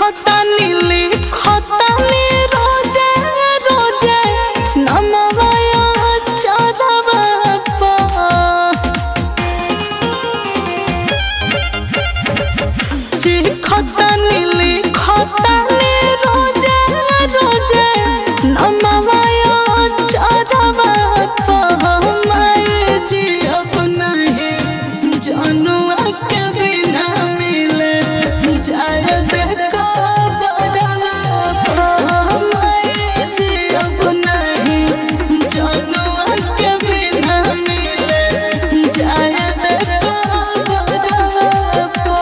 खतानी लिखतानी रोजे रोजे नमवाया चरवा पा खतानी लिखतानी रोजे रोजे नमवाया चरवा पा मैं जी अब नहीं जनुआ के बिना मिले जाए देखो बड़वा पा मैं जी अब नहीं जनुआ के बिना मिले जाए देखो बड़वा पा।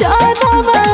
Java